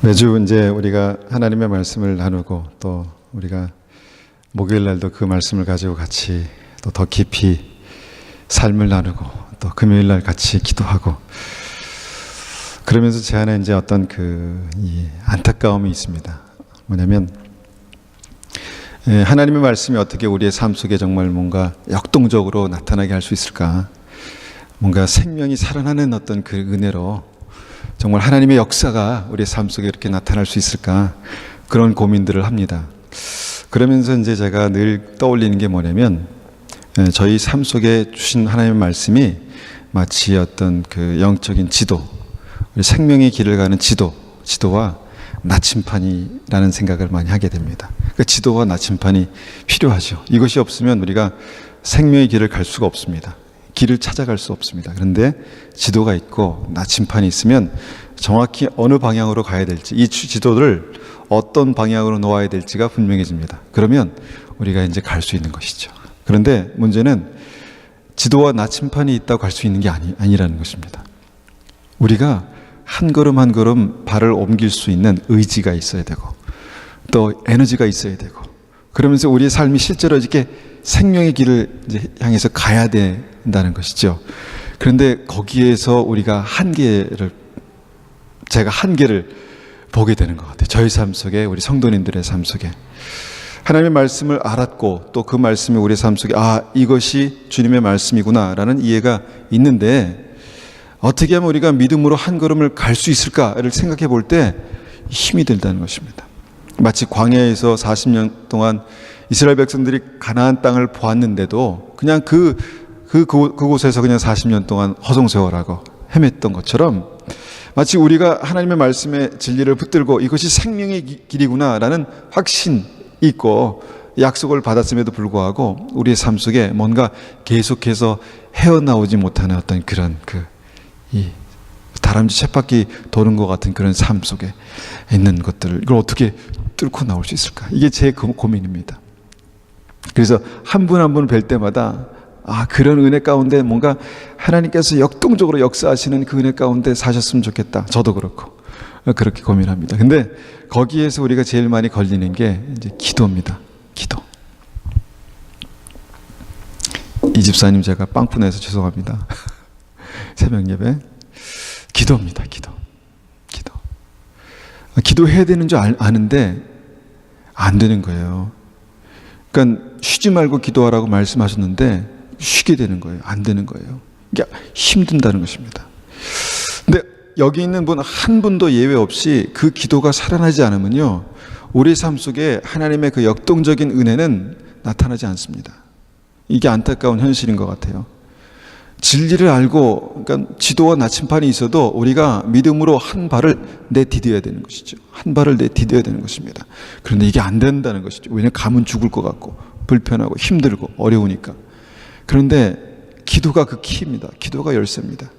매주 이제 우리가 하나님의 말씀을 나누고 또 우리가 목요일 날도 그 말씀을 가지고 같이 또 더 깊이 삶을 나누고 또 금요일 날 같이 기도하고 그러면서 제 안에 이제 어떤 이 안타까움이 있습니다. 뭐냐면 하나님의 말씀이 어떻게 우리의 삶 속에 정말 뭔가 역동적으로 나타나게 할 수 있을까? 뭔가 생명이 살아나는 어떤 그 은혜로 정말 하나님의 역사가 우리의 삶 속에 이렇게 나타날 수 있을까? 그런 고민들을 합니다. 그러면서 이제 제가 늘 떠올리는 게 뭐냐면 저희 삶 속에 주신 하나님의 말씀이 마치 어떤 그 영적인 지도, 우리 생명의 길을 가는 지도와 나침판이라는 생각을 많이 하게 됩니다. 그 지도와 나침판이 필요하죠. 이것이 없으면 우리가 생명의 길을 갈 수가 없습니다. 길을 찾아갈 수 없습니다. 그런데 지도가 있고 나침판이 있으면 정확히 어느 방향으로 가야 될지, 이 지도를 어떤 방향으로 놓아야 될지가 분명해집니다. 그러면 우리가 이제 갈 수 있는 것이죠. 그런데 문제는 지도와 나침판이 있다고 갈 수 있는 게 아니라는 것입니다. 우리가 한 걸음 한 걸음 발을 옮길 수 있는 의지가 있어야 되고 또 에너지가 있어야 되고 그러면서 우리의 삶이 실제로 이렇게 생명의 길을 이제 향해서 가야 된다는 것이죠. 그런데 거기에서 우리가 제가 한계를 보게 되는 것 같아요. 저희 삶 속에, 우리 성도님들의 삶 속에 하나님의 말씀을 알았고 또 그 말씀이 우리의 삶 속에 이것이 주님의 말씀이구나 라는 이해가 있는데 어떻게 하면 우리가 믿음으로 한 걸음을 갈 수 있을까를 생각해 볼 때 힘이 들다는 것입니다. 마치 광야에서 40년 동안 이스라엘 백성들이 가나안 땅을 보았는데도 그냥 그곳에서 그냥 40년 동안 허송세월하고 헤맸던 것처럼 마치 우리가 하나님의 말씀의 진리를 붙들고 이것이 생명의 길이구나라는 확신 있고 약속을 받았음에도 불구하고 우리의 삶 속에 뭔가 계속해서 헤어나오지 못하는 어떤 그런 이 다람쥐 쳇바퀴 도는 것 같은 그런 삶 속에 있는 것들을 이걸 어떻게 뚫고 나올 수 있을까? 이게 제 고민입니다. 그래서 한 분 한 분 뵐 때마다 그런 은혜 가운데 뭔가 하나님께서 역동적으로 역사하시는 그 은혜 가운데 사셨으면 좋겠다. 저도 그렇고 그렇게 고민합니다. 근데 거기에서 우리가 제일 많이 걸리는 게 이제 기도입니다. 기도. 이 집사님 제가 빵꾸 내서 죄송합니다. 새벽 예배. 기도입니다. 기도. 기도해야 되는 줄 아는데 안 되는 거예요. 그러니까 쉬지 말고 기도하라고 말씀하셨는데 쉬게 되는 거예요. 안 되는 거예요. 이게 힘든다는 것입니다. 근데 여기 있는 분 한 분도 예외 없이 그 기도가 살아나지 않으면요, 우리 삶 속에 하나님의 그 역동적인 은혜는 나타나지 않습니다. 이게 안타까운 현실인 것 같아요. 진리를 알고, 그러니까 지도와 나침판이 있어도 우리가 믿음으로 한 발을 내디뎌야 되는 것이죠. 한 발을 내디뎌야 되는 것입니다. 그런데 이게 안 된다는 것이죠. 왜냐하면 가면 죽을 것 같고 불편하고 힘들고 어려우니까. 그런데 기도가 그 키입니다. 기도가 열쇠입니다.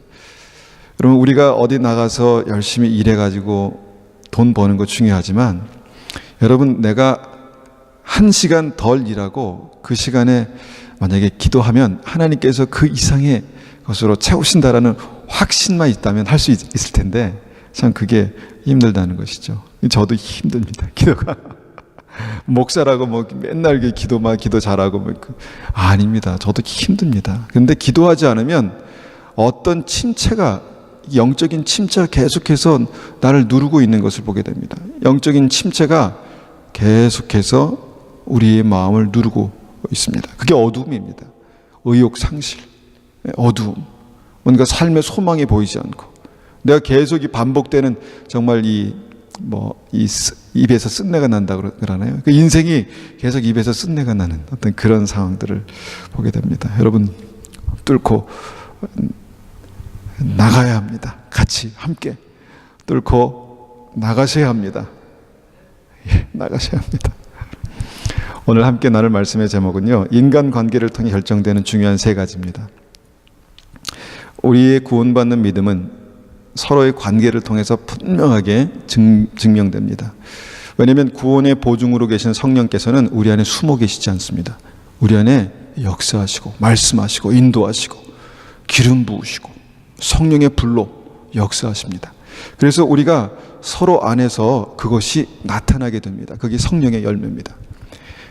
여러분, 우리가 어디 나가서 열심히 일해가지고 돈 버는 거 중요하지만 여러분, 내가 1시간 덜 일하고 그 시간에 만약에 기도하면 하나님께서 그 이상의 것으로 채우신다라는 확신만 있다면 할 수 있을 텐데 참 그게 힘들다는 것이죠. 저도 힘듭니다. 기도가. 목사라고 맨날 기도 잘하고 아닙니다. 저도 힘듭니다. 그런데 기도하지 않으면 어떤 침체가, 영적인 침체가 계속해서 나를 누르고 있는 것을 보게 됩니다. 영적인 침체가 계속해서 우리의 마음을 누르고 있습니다. 그게 어두움입니다. 의욕 상실, 어두움, 뭔가 삶의 소망이 보이지 않고 내가 계속 반복되는 정말 입에서 쓴내가 난다 그러나요? 그 인생이 계속 입에서 쓴내가 나는 어떤 그런 상황들을 보게 됩니다. 여러분, 뚫고 나가야 합니다. 같이 함께 뚫고 나가셔야 합니다. 나가셔야 합니다. 오늘 함께 나눌 말씀의 제목은요, 인간관계를 통해 결정되는 중요한 3가지입니다. 우리의 구원받는 믿음은 서로의 관계를 통해서 분명하게 증명됩니다. 왜냐하면 구원의 보증으로 계신 성령께서는 우리 안에 숨어 계시지 않습니다. 우리 안에 역사하시고 말씀하시고 인도하시고 기름 부으시고 성령의 불로 역사하십니다. 그래서 우리가 서로 안에서 그것이 나타나게 됩니다. 그게 성령의 열매입니다.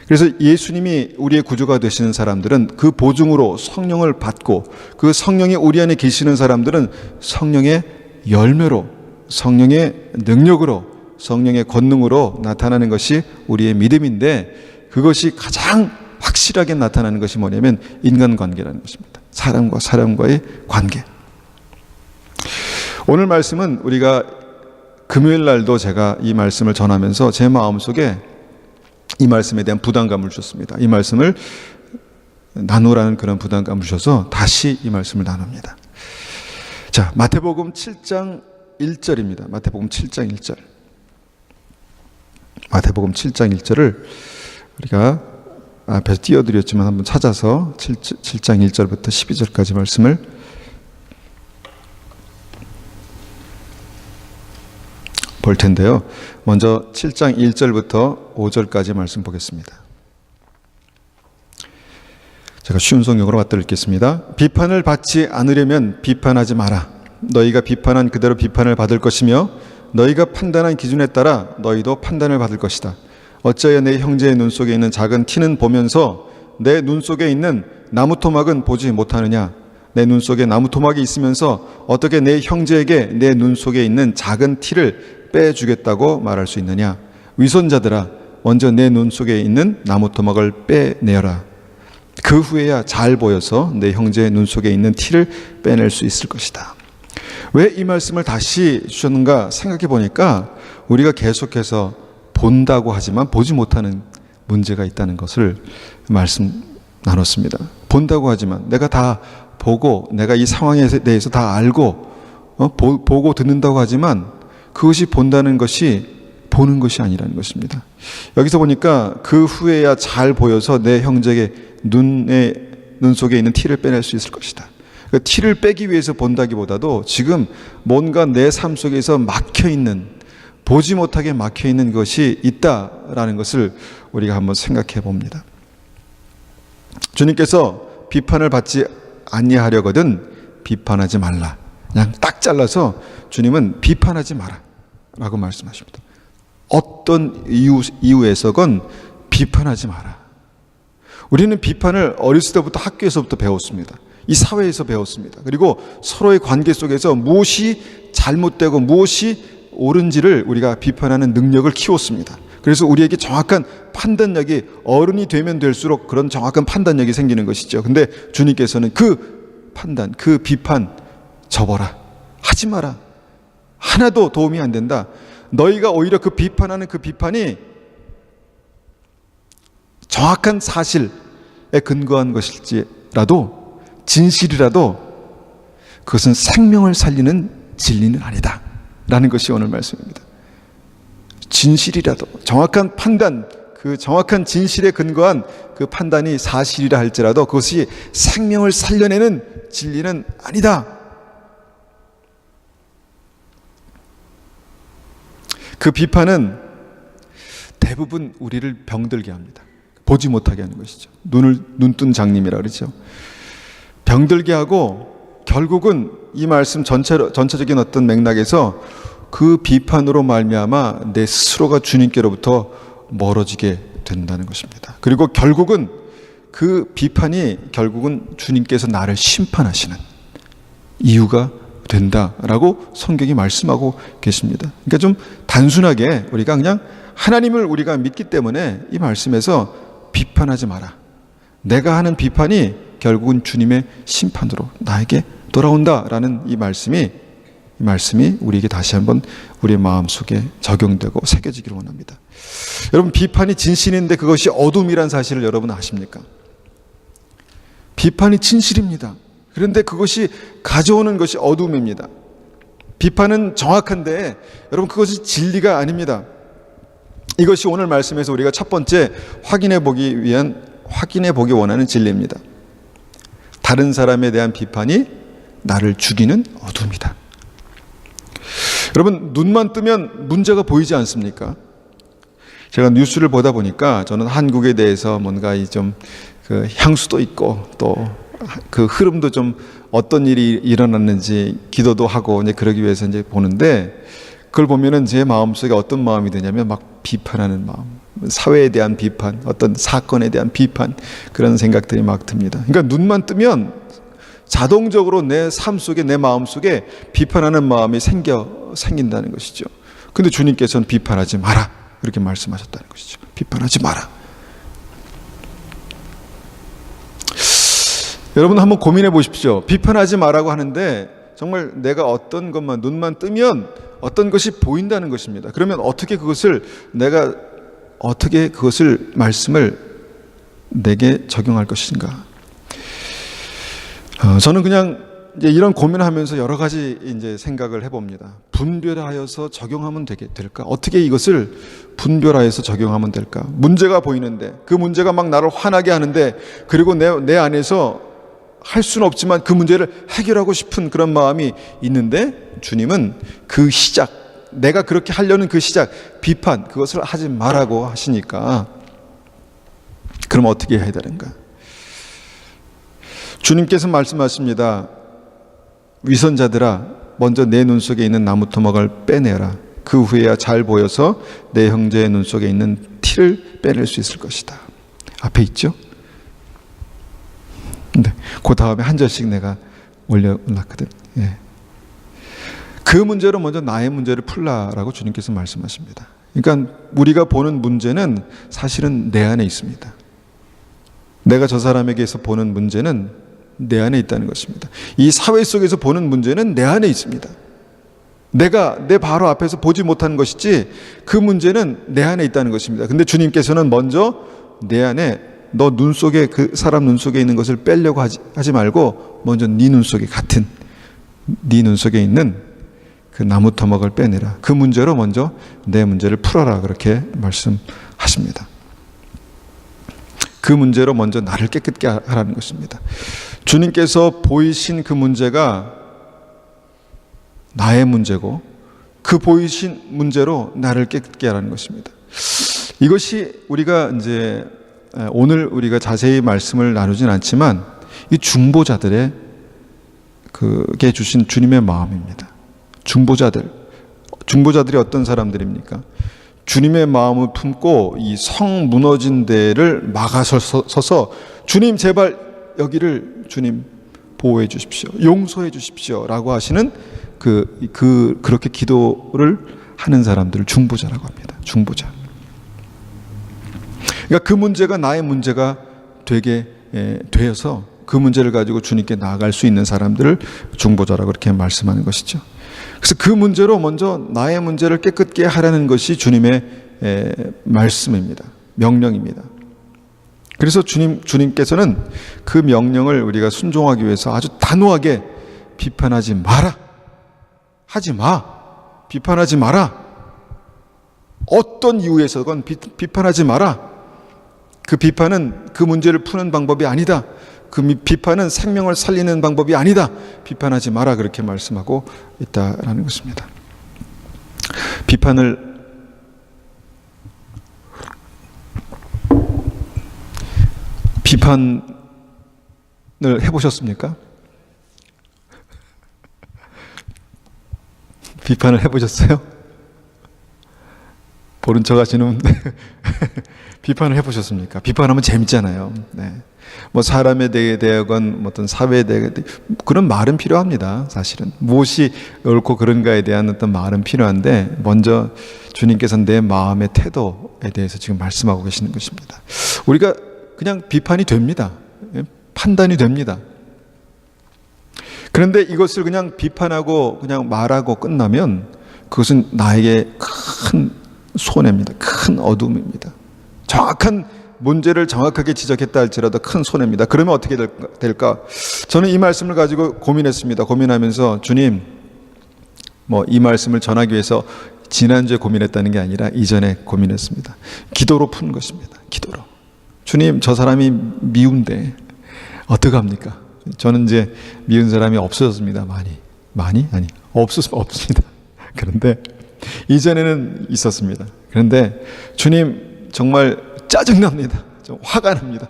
그래서 예수님이 우리의 구주가 되시는 사람들은 그 보증으로 성령을 받고, 그 성령이 우리 안에 계시는 사람들은 성령의 열매로, 성령의 능력으로, 성령의 권능으로 나타나는 것이 우리의 믿음인데, 그것이 가장 확실하게 나타나는 것이 뭐냐면 인간관계라는 것입니다. 사람과 사람과의 관계. 오늘 말씀은 우리가 금요일 날도 제가 이 말씀을 전하면서 제 마음속에 이 말씀에 대한 부담감을 주셨습니다. 이 말씀을 나누라는 그런 부담감을 주셔서 다시 이 말씀을 나눕니다. 자, 마태복음 7장 1절입니다. 마태복음 7장 1절. 마태복음 7장 1절을 우리가 앞에서 띄워드렸지만 한번 찾아서 7장 1절부터 12절까지 말씀을 볼 텐데요. 먼저 7장 1절부터 5절까지 말씀 보겠습니다. 제가 쉬운 성경으로 맞들어 읽겠습니다. 비판을 받지 않으려면 비판하지 마라. 너희가 비판한 그대로 비판을 받을 것이며 너희가 판단한 기준에 따라 너희도 판단을 받을 것이다. 어찌하여 내 형제의 눈 속에 있는 작은 티는 보면서 내 눈 속에 있는 나무 토막은 보지 못하느냐? 내 눈 속에 나무 토막이 있으면서 어떻게 내 형제에게 내 눈 속에 있는 작은 티를 빼주겠다고 말할 수 있느냐? 위선자들아, 먼저 내 눈 속에 있는 나무 토막을 빼내어라. 그 후에야 잘 보여서 내 형제의 눈 속에 있는 티를 빼낼 수 있을 것이다. 왜 이 말씀을 다시 주셨는가 생각해 보니까 우리가 계속해서 본다고 하지만 보지 못하는 문제가 있다는 것을 말씀 나눴습니다. 본다고 하지만 내가 다 보고 내가 이 상황에 대해서 다 알고 보고 듣는다고 하지만 그것이 본다는 것이 보는 것이 아니라는 것입니다. 여기서 보니까 그 후에야 잘 보여서 내 형제에게 눈 속에 있는 티를 빼낼 수 있을 것이다. 그 티를 빼기 위해서 본다기보다도 지금 뭔가 내 삶 속에서 막혀있는, 보지 못하게 막혀있는 것이 있다라는 것을 우리가 한번 생각해 봅니다. 주님께서 비판을 받지 아니하려거든 비판하지 말라. 그냥 딱 잘라서 주님은 비판하지 마라 라고 말씀하십니다. 어떤 이유에서건 비판하지 마라. 우리는 비판을 어렸을 때부터 학교에서부터 배웠습니다. 이 사회에서 배웠습니다. 그리고 서로의 관계 속에서 무엇이 잘못되고 무엇이 옳은지를 우리가 비판하는 능력을 키웠습니다. 그래서 우리에게 정확한 판단력이, 어른이 되면 될수록 그런 정확한 판단력이 생기는 것이죠. 근데 주님께서는 그 판단, 그 비판 접어라. 하지 마라. 하나도 도움이 안 된다. 너희가 오히려 그 비판하는 그 비판이 정확한 사실에 근거한 것일지라도, 진실이라도 그것은 생명을 살리는 진리는 아니다 라는 것이 오늘 말씀입니다. 진실이라도, 정확한 판단, 그 정확한 진실에 근거한 그 판단이 사실이라 할지라도 그것이 생명을 살려내는 진리는 아니다. 그 비판은 대부분 우리를 병들게 합니다. 보지 못하게 하는 것이죠. 눈뜬 장님이라 그러죠. 병들게 하고 결국은 이 말씀 전체적인 어떤 맥락에서 그 비판으로 말미암아 내 스스로가 주님께로부터 멀어지게 된다는 것입니다. 그리고 결국은 그 비판이 결국은 주님께서 나를 심판하시는 이유가 된다라고 성경이 말씀하고 계십니다. 그러니까 좀 단순하게 우리가 그냥 하나님을 우리가 믿기 때문에 이 말씀에서 비판하지 마라. 내가 하는 비판이 결국은 주님의 심판으로 나에게 돌아온다라는 이 말씀이 우리에게 다시 한번 우리의 마음속에 적용되고 새겨지기를 원합니다. 여러분, 비판이 진실인데 그것이 어둠이란 사실을 여러분 아십니까? 비판이 진실입니다. 그런데 그것이 가져오는 것이 어둠입니다. 비판은 정확한데 여러분, 그것이 진리가 아닙니다. 이것이 오늘 말씀에서 우리가 첫 번째 확인해 보기 원하는 진리입니다. 다른 사람에 대한 비판이 나를 죽이는 어둠이다. 여러분, 눈만 뜨면 문제가 보이지 않습니까? 제가 뉴스를 보다 보니까 저는 한국에 대해서 뭔가 좀 그 향수도 있고 또 그 흐름도 좀 어떤 일이 일어났는지 기도도 하고 이제 그러기 위해서 이제 보는데, 그걸 보면은 제 마음속에 어떤 마음이 드냐면 막 비판하는 마음, 사회에 대한 비판, 어떤 사건에 대한 비판, 그런 생각들이 막 듭니다. 그러니까 눈만 뜨면 자동적으로 내 삶 속에, 내 마음 속에 비판하는 마음이 생긴다는 것이죠. 근데 주님께서는 비판하지 마라, 그렇게 말씀하셨다는 것이죠. 비판하지 마라. 여러분 한번 고민해 보십시오. 비판하지 마라고 하는데 정말 내가 어떤 것만, 눈만 뜨면 어떤 것이 보인다는 것입니다. 그러면 어떻게 그것을, 내가 어떻게 그것을, 말씀을 내게 적용할 것인가? 저는 그냥 이제 이런 고민을 하면서 여러 가지 이제 생각을 해봅니다. 분별하여서 적용하면 될까? 어떻게 이것을 분별하여서 적용하면 될까? 문제가 보이는데, 그 문제가 막 나를 화나게 하는데, 그리고 내 안에서 할 수는 없지만 그 문제를 해결하고 싶은 그런 마음이 있는데, 주님은 그 시작, 내가 그렇게 하려는 그 시작, 비판, 그것을 하지 말라고 하시니까, 그럼 어떻게 해야 되는가? 주님께서 말씀하십니다. 위선자들아, 먼저 내 눈 속에 있는 나무 토막을 빼내라. 그 후에야 잘 보여서 내 형제의 눈 속에 있는 티를 빼낼 수 있을 것이다. 앞에 있죠? 네, 그 다음에 한 절씩 내가 올려놨거든. 예. 그 문제로 먼저 나의 문제를 풀라라고 주님께서 말씀하십니다. 그러니까 우리가 보는 문제는 사실은 내 안에 있습니다. 내가 저 사람에게서 보는 문제는 내 안에 있다는 것입니다. 이 사회 속에서 보는 문제는 내 안에 있습니다. 내가 내 바로 앞에서 보지 못하는 것이지 그 문제는 내 안에 있다는 것입니다. 근데 주님께서는 먼저 내 안에, 너 눈 속에, 그 사람 눈 속에 있는 것을 빼려고 하지 말고 먼저 네 눈 속에, 같은 네 눈 속에 있는 그 나무 토막을 빼내라. 그 문제로 먼저 내 문제를 풀어라, 그렇게 말씀하십니다. 그 문제로 먼저 나를 깨끗게 하라는 것입니다. 주님께서 보이신 그 문제가 나의 문제고, 그 보이신 문제로 나를 깨끗게 하라는 것입니다. 이것이 우리가 이제 오늘 우리가 자세히 말씀을 나누진 않지만 이 중보자들의 그게 주신 주님의 마음입니다. 중보자들이 어떤 사람들입니까? 주님의 마음을 품고 이 성 무너진 데를 막아서서 주님 제발 여기를 주님 보호해 주십시오, 용서해 주십시오 라고 하시는 그렇게 기도를 하는 사람들을 중보자라고 합니다. 중보자. 그러니까 그 문제가 나의 문제가 되게 되어서 그 문제를 가지고 주님께 나아갈 수 있는 사람들을 중보자라고 그렇게 말씀하는 것이죠. 그래서 그 문제로 먼저 나의 문제를 깨끗게 하라는 것이 주님의 말씀입니다. 명령입니다. 그래서 주님께서는 그 명령을 우리가 순종하기 위해서 아주 단호하게 비판하지 마라, 하지 마, 비판하지 마라, 어떤 이유에서건 비판하지 마라. 그 비판은 그 문제를 푸는 방법이 아니다. 그 비판은 생명을 살리는 방법이 아니다. 비판하지 마라, 그렇게 말씀하고 있다라는 것입니다. 비판을 해보셨습니까? 비판을 해보셨어요? 모른 척 하시는 비판을 해보셨습니까? 비판하면 재밌잖아요. 네. 뭐 사람에 대하건 어떤 사회에 대해 그런 말은 필요합니다. 사실은 무엇이 옳고 그른가에 대한 어떤 말은 필요한데, 먼저 주님께서는 내 마음의 태도에 대해서 지금 말씀하고 계시는 것입니다. 우리가 그냥 비판이 됩니다. 판단이 됩니다. 그런데 이것을 그냥 비판하고 그냥 말하고 끝나면 그것은 나에게 큰 손해입니다. 큰 어둠입니다. 정확한 문제를 정확하게 지적했다 할지라도 큰 손해입니다. 그러면 어떻게 될까? 저는 이 말씀을 가지고 고민했습니다. 고민하면서 주님, 뭐 이 말씀을 전하기 위해서 지난주에 고민했다는 게 아니라 이전에 고민했습니다. 기도로 푸는 것입니다. 기도로. 주님, 저 사람이 미운데 어떡합니까? 저는 이제 미운 사람이 없어졌습니다. 많이? 아니, 없습니다. 그런데 이전에는 있었습니다. 그런데 주님, 정말 짜증납니다. 좀 화가 납니다.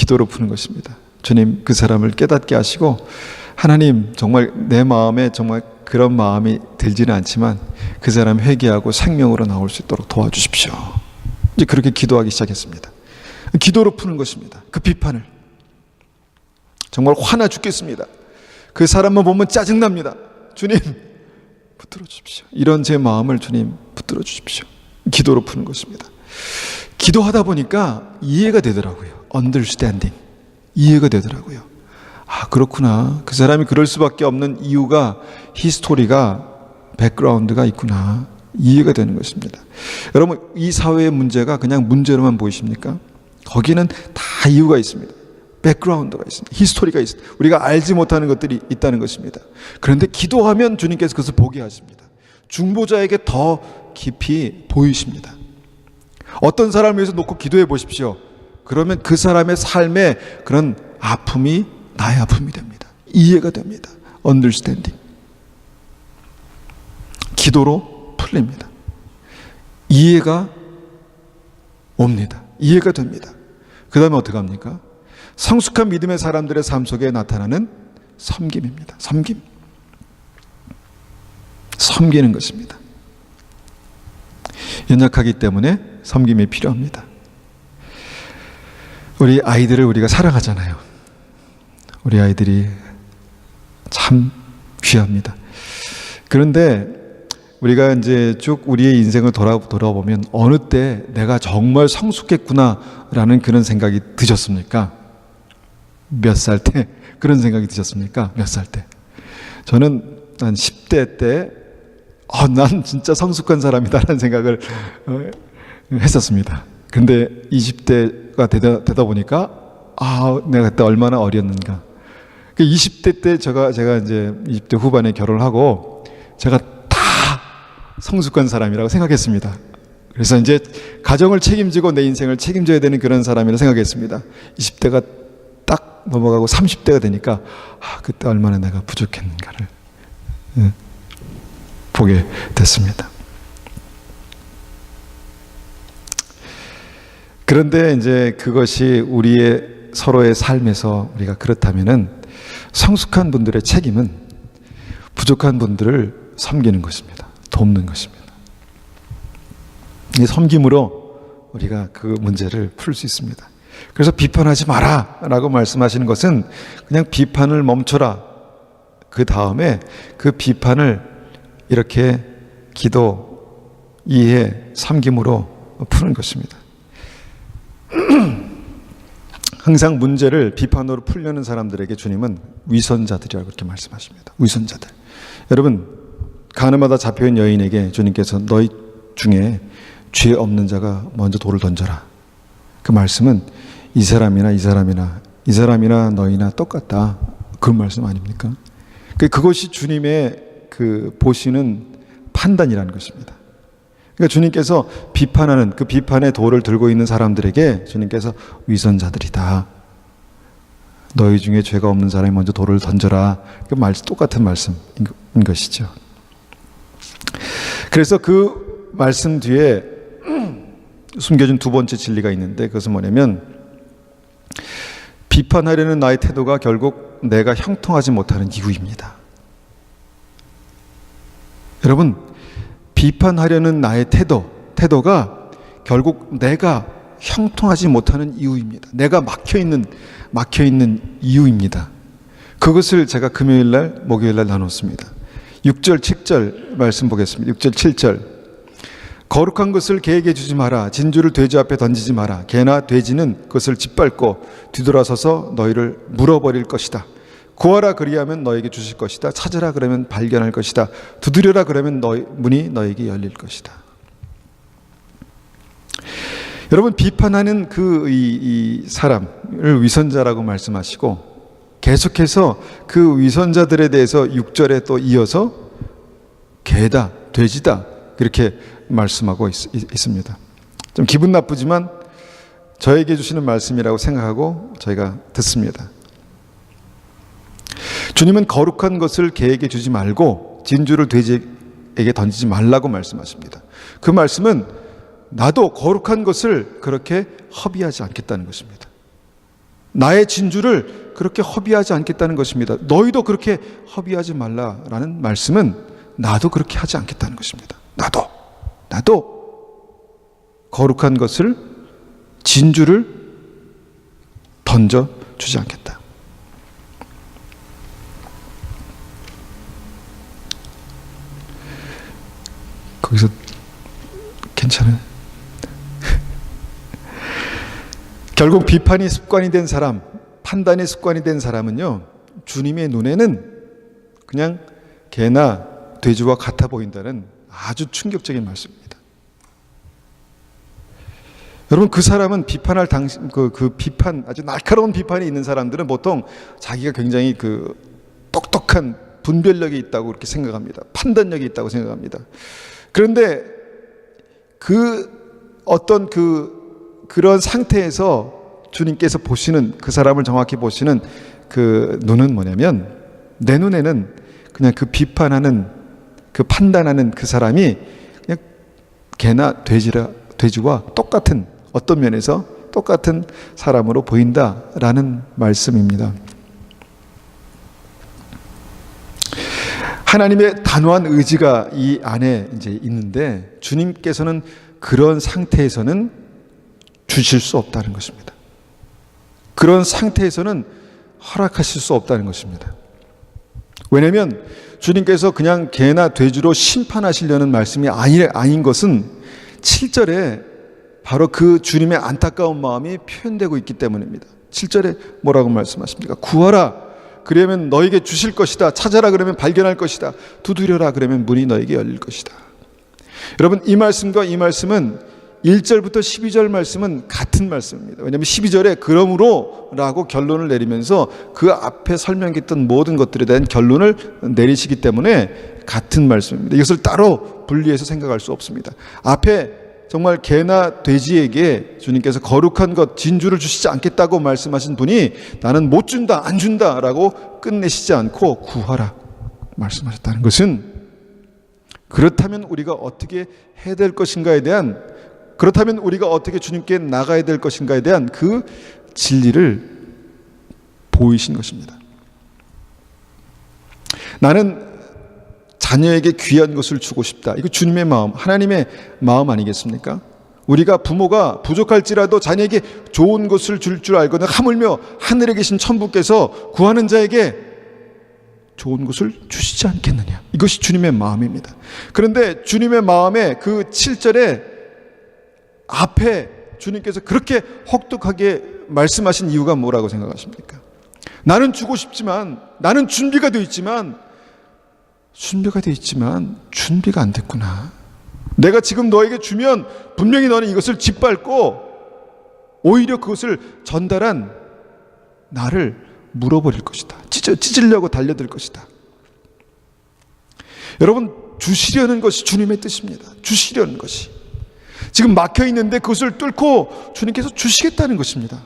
기도로 푸는 것입니다. 주님, 그 사람을 깨닫게 하시고, 하나님, 정말 내 마음에 정말 그런 마음이 들지는 않지만 그 사람 회개하고 생명으로 나올 수 있도록 도와주십시오. 이제 그렇게 기도하기 시작했습니다. 기도로 푸는 것입니다. 그 비판을. 정말 화나 죽겠습니다. 그 사람만 보면 짜증납니다. 주님, 붙들어 주십시오. 이런 제 마음을 주님 붙들어 주십시오. 기도로 푸는 것입니다. 기도하다 보니까 이해가 되더라고요. understanding. 이해가 되더라고요. 아, 그렇구나. 그 사람이 그럴 수밖에 없는 이유가, 히스토리가, 백그라운드가 있구나. 이해가 되는 것입니다. 여러분, 이 사회의 문제가 그냥 문제로만 보이십니까? 거기는 다 이유가 있습니다. 백그라운드가 있습니다. 히스토리가 있습니다. 우리가 알지 못하는 것들이 있다는 것입니다. 그런데 기도하면 주님께서 그것을 보게 하십니다. 중보자에게 더 깊이 보이십니다. 어떤 사람을 위해서 놓고 기도해 보십시오. 그러면 그 사람의 삶에 그런 아픔이 나의 아픔이 됩니다. 이해가 됩니다. understanding. 기도로 풀립니다. 이해가 옵니다. 이해가 됩니다. 그 다음에 어떻게 합니까? 성숙한 믿음의 사람들의 삶 속에 나타나는 섬김입니다. 섬김. 섬기는 것입니다. 연약하기 때문에 섬김이 필요합니다. 우리 아이들을 우리가 사랑하잖아요. 우리 아이들이 참 귀합니다. 그런데 우리가 이제 쭉 우리의 인생을 돌아보면 어느 때 내가 정말 성숙했구나라는 그런 생각이 드셨습니까? 몇 살 때 그런 생각이 드셨습니까? 몇 살 때? 저는 한 10대 때 난 진짜 성숙한 사람이다라는 생각을 했었습니다. 근데 20대가 되다 보니까 내가 그때 얼마나 어렸는가. 20대 때 제가 이제 20대 후반에 결혼을 하고 제가 다 성숙한 사람이라고 생각했습니다. 그래서 이제 가정을 책임지고 내 인생을 책임져야 되는 그런 사람이라고 생각했습니다. 20대가 딱 넘어가고 30대가 되니까 그때 얼마나 내가 부족했는가를 보게 됐습니다. 그런데 이제 그것이 우리의 서로의 삶에서 우리가 그렇다면은 성숙한 분들의 책임은 부족한 분들을 섬기는 것입니다. 돕는 것입니다. 이 섬김으로 우리가 그 문제를 풀 수 있습니다. 그래서 비판하지 마라 라고 말씀하시는 것은 그냥 비판을 멈춰라. 그 다음에 그 비판을 이렇게 기도, 이해, 섬김으로 푸는 것입니다. 항상 문제를 비판으로 풀려는 사람들에게 주님은 위선자들이라고 그렇게 말씀하십니다. 위선자들. 여러분, 가늠하다 잡혀온 여인에게 주님께서 너희 중에 죄 없는 자가 먼저 돌을 던져라. 그 말씀은 이 사람이나 너희나 똑같다. 그 말씀 아닙니까? 그것이 주님의 그 보시는 판단이라는 것입니다. 그러니까 주님께서 비판하는 그 비판의 돌을 들고 있는 사람들에게 주님께서 위선자들이다. 너희 중에 죄가 없는 사람이 먼저 돌을 던져라. 똑같은 말씀인 것이죠. 그래서 그 말씀 뒤에 숨겨진 두 번째 진리가 있는데 그것은 뭐냐면 비판하려는 나의 태도가 결국 내가 형통하지 못하는 이유입니다. 여러분, 비판하려는 나의 태도가 결국 내가 형통하지 못하는 이유입니다. 내가 막혀있는 이유입니다. 그것을 제가 금요일날, 목요일날 나눴습니다. 6절, 7절 말씀 보겠습니다. 6절, 7절. 거룩한 것을 개에게 주지 마라. 진주를 돼지 앞에 던지지 마라. 개나 돼지는 그것을 짓밟고 뒤돌아서서 너희를 물어버릴 것이다. 구하라 그리하면 너에게 주실 것이다. 찾으라 그러면 발견할 것이다. 두드려라 그러면 문이 너에게 열릴 것이다. 여러분, 비판하는 이 사람을 위선자라고 말씀하시고 계속해서 그 위선자들에 대해서 6절에 또 이어서 개다, 돼지다 그렇게 말씀하고 있습니다. 좀 기분 나쁘지만 저에게 주시는 말씀이라고 생각하고 저희가 듣습니다. 주님은 거룩한 것을 개에게 주지 말고 진주를 돼지에게 던지지 말라고 말씀하십니다. 그 말씀은 나도 거룩한 것을 그렇게 허비하지 않겠다는 것입니다. 나의 진주를 그렇게 허비하지 않겠다는 것입니다. 너희도 그렇게 허비하지 말라라는 말씀은 나도 그렇게 하지 않겠다는 것입니다. 나도 거룩한 것을, 진주를 던져주지 않겠다. 거기서 괜찮아요. 결국 비판이 습관이 된 사람, 판단이 습관이 된 사람은요, 주님의 눈에는 그냥 개나 돼지와 같아 보인다는 아주 충격적인 말씀입니다. 여러분, 그 사람은 비판할 그 비판, 아주 날카로운 비판이 있는 사람들은 보통 자기가 굉장히 똑똑한 분별력이 있다고 그렇게 생각합니다. 판단력이 있다고 생각합니다. 그런데 그런 상태에서 주님께서 보시는, 그 사람을 정확히 보시는 그 눈은 뭐냐면, 내 눈에는 그냥 그 비판하는, 그 판단하는 그 사람이 그냥 개나 돼지와 똑같은, 어떤 면에서 똑같은 사람으로 보인다라는 말씀입니다. 하나님의 단호한 의지가 이 안에 이제 있는데, 주님께서는 그런 상태에서는 주실 수 없다는 것입니다. 그런 상태에서는 허락하실 수 없다는 것입니다. 왜냐하면 주님께서 그냥 개나 돼지로 심판하시려는 말씀이 아닌 것은 7절에 바로 그 주님의 안타까운 마음이 표현되고 있기 때문입니다. 7절에 뭐라고 말씀하십니까? 구하라, 그러면 너에게 주실 것이다. 찾아라, 그러면 발견할 것이다. 두드려라, 그러면 문이 너에게 열릴 것이다. 여러분, 이 말씀과 이 말씀은 1절부터 12절 말씀은 같은 말씀입니다. 왜냐하면 12절에 그러므로 라고 결론을 내리면서 그 앞에 설명했던 모든 것들에 대한 결론을 내리시기 때문에 같은 말씀입니다. 이것을 따로 분리해서 생각할 수 없습니다. 앞에 정말 개나 돼지에게 주님께서 거룩한 것, 진주를 주시지 않겠다고 말씀하신 분이 나는 못 준다, 안 준다 라고 끝내시지 않고 구하라 말씀하셨다는 것은, 그렇다면 우리가 어떻게 해야 될 것인가에 대한, 그렇다면 우리가 어떻게 주님께 나가야 될 것인가에 대한 그 진리를 보이신 것입니다. 나는 자녀에게 귀한 것을 주고 싶다. 이거 주님의 마음, 하나님의 마음 아니겠습니까? 우리가 부모가 부족할지라도 자녀에게 좋은 것을 줄 줄 알거든 하물며 하늘에 계신 천부께서 구하는 자에게 좋은 것을 주시지 않겠느냐. 이것이 주님의 마음입니다. 그런데 주님의 마음의 그 7절에 앞에 주님께서 그렇게 혹독하게 말씀하신 이유가 뭐라고 생각하십니까? 나는 주고 싶지만, 나는 준비가 되어 있지만 준비가 안 됐구나. 내가 지금 너에게 주면 분명히 너는 이것을 짓밟고 오히려 그것을 전달한 나를 물어버릴 것이다. 찢으려고 달려들 것이다. 여러분, 주시려는 것이 주님의 뜻입니다. 주시려는 것이. 지금 막혀 있는데 그것을 뚫고 주님께서 주시겠다는 것입니다.